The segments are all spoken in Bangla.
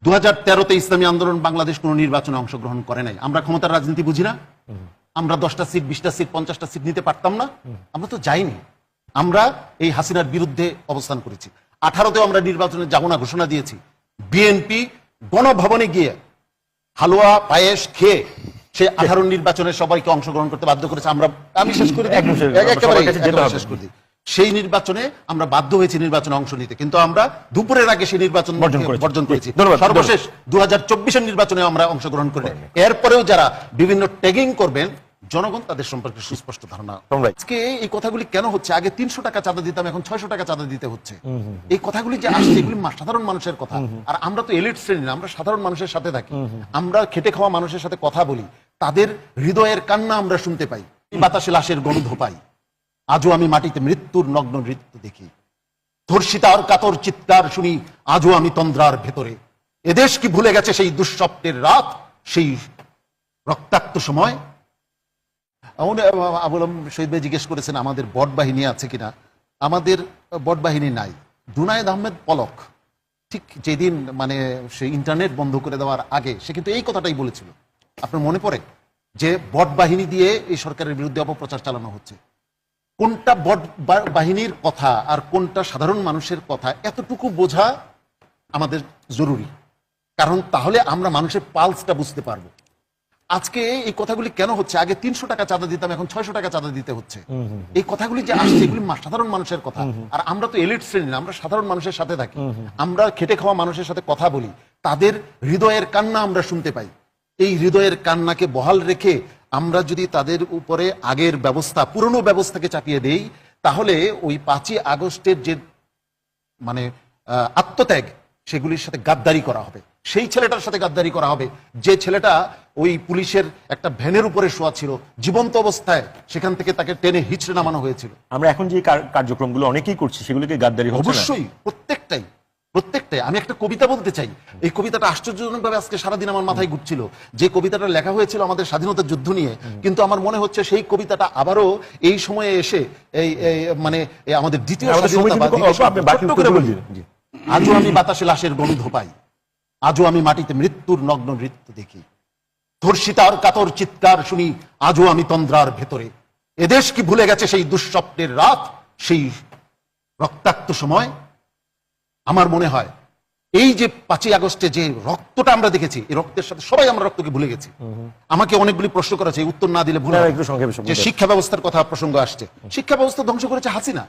2013-তে ইসলামী আন্দোলন বাংলাদেশ কোনো নির্বাচনে অংশগ্রহণ করে নাই। আমরা ক্ষমতার রাজনীতি বুঝি না? আমরা 10টা সিট, 20টা সিট, 50টা সিট নিতে পারতাম না? আমরা তো যাইনি। আমরা এই হাসিনার বিরুদ্ধে অবস্থান করেছি। 18তেও আমরা নির্বাচনে যাব না ঘোষণা দিয়েছি। বিএনপি গণভবনে গিয়ে হালুয়া পায়েস খেয়ে সে 18 নির্বাচনে সবাইকে অংশগ্রহণ করতে বাধ্য করেছে। আমি শেষ করে দিই, একেবারে শেষ করে দিই। সেই নির্বাচনে আমরা বাধ্য হয়েছি নির্বাচনে অংশ নিতে, কিন্তু আমরা দুপুরের আগে সেই নির্বাচন বর্জন করেছি। সর্বশেষ 2024-এর নির্বাচনে আমরা অংশগ্রহণ করি। এরপরেও যারা বিভিন্ন ট্যাগিং করবেন, জনগণ তাদের সম্পর্কে সুস্পষ্ট ধারণা। আজকে এই কথাগুলি কেন হচ্ছে? আগে 300 টাকা চাঁদা দিতাম, এখন 600 টাকা চাঁদা দিতে হচ্ছে। এই কথাগুলি যে আসছে, এগুলি সাধারণ মানুষের কথা। আর আমরা তো এলিট শ্রেণী না, আমরা সাধারণ মানুষের সাথে থাকি। আমরা খেটে খাওয়া মানুষের সাথে কথা বলি, তাদের হৃদয়ের কান্না আমরা শুনতে পাই। বাতাসে লাশের গন্ধ পাই। আজও আমি মাটিতে মৃত্যুর নগ্ন নৃত্য দেখি, ধর্ষিতার কাতর চিৎকার শুনি আজও আমি তন্দ্রার ভেতরে। এদেশ কি ভুলে গেছে সেই দুঃস্বপ্নের রাত, সেই রক্তাক্ত সময়? শহীদ ভাই জিজ্ঞেস করেছেন আমাদের বট বাহিনী আছে কিনা। আমাদের বট বাহিনী নাই। জুনায়েদ আহমেদ পলক ঠিক যেদিন সে ইন্টারনেট বন্ধ করে দেওয়ার আগে সে কিন্তু এই কথাটাই বলেছিল। আপনার মনে পড়ে যে বট বাহিনী দিয়ে এই সরকারের বিরুদ্ধে অপপ্রচার চালানো হচ্ছে। কোনটা বট বাহিনীর কথা আর কোনটা সাধারণ মানুষের কথা, এতটুকু বোঝা আমাদের জরুরি। কারণ তাহলে আমরা মানুষের পালসটা বুঝতে পারবো। আজকে এই কথাগুলি কেন হচ্ছে? আগে 300 টাকা চাঁদা দিতাম, এখন 600 টাকা চাঁদা দিতে হচ্ছে। এই কথাগুলি যে আসছে, এগুলি সাধারণ মানুষের কথা। আর আমরা তো এলিট শ্রেণী না, আমরা সাধারণ মানুষের সাথে থাকি। আমরা খেটে খাওয়া মানুষের সাথে কথা বলি, তাদের হৃদয়ের কান্না আমরা শুনতে পাই। এই হৃদয়ের কান্নাকে বহাল রেখে আমরা যদি তাদের উপরে আগের ব্যবস্থা, পুরনো ব্যবস্থাকে চাপিয়ে দেই, তাহলে ওই 5ই আগস্টের যে আত্মত্যাগ, সেগুলির সাথে গাদ্দারি করা হবে। সেই ছেলেটার সাথে গাদ্দারি করা হবে যে ছেলেটা ওই পুলিশের একটা ভ্যানের উপরে শোয়া ছিল, জীবন্ত অবস্থায় সেখান থেকে তাকে টেনে হিচড়ে নামানো হয়েছিল। আমরা এখন যে কার্যক্রমগুলো অনেকেই করছি, সেগুলোকে গাদ্দারি হচ্ছে না? অবশ্যই, প্রত্যেকটাই। আমি একটা কবিতা বলতে চাই। এই কবিতাটা আশ্চর্যজনকভাবে আজকে সারাদিন আমার মাথায় ঘুরছিল। যে কবিতাটা লেখা হয়েছিল আমাদের স্বাধীনতার যুদ্ধ নিয়ে, কিন্তু আমার মনে হচ্ছে সেই কবিতাটা আবারও এই সময়ে এসে আমাদের দ্বিতীয় আজও আমি বাতাসে লাশের গন্ধ পাই, আজও আমি মাটিতে মৃত্যুর নগ্ন নৃত্য দেখি, ধর্ষিতার কাতর চিৎকার শুনি আজও আমি তন্দ্রার ভেতরে। এদেশ কি ভুলে গেছে সেই দুঃস্বপ্নের রাত, সেই রক্তাক্ত সময়? আমার মনে হয় এই যে 5ই আগস্টে যে রক্তটা আমরা দেখেছি, এই রক্তের সাথে সবাই আমরা রক্তকে ভুলে গেছি। আমাকে অনেকগুলি প্রশ্ন করেছে, উত্তর না দিলে ভুল। যে শিক্ষা ব্যবস্থার কথা প্রসঙ্গ আসছে, শিক্ষা ব্যবস্থা ধ্বংস করেছে হাসিনা।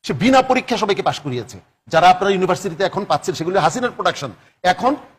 সে বিনা পরীক্ষা সবাইকে পাশ করিয়েছে। যারা আপনারা ইউনিভার্সিটিতে এখন পাচ্ছেন, সেগুলো হাসিনার প্রোডাকশন। এখন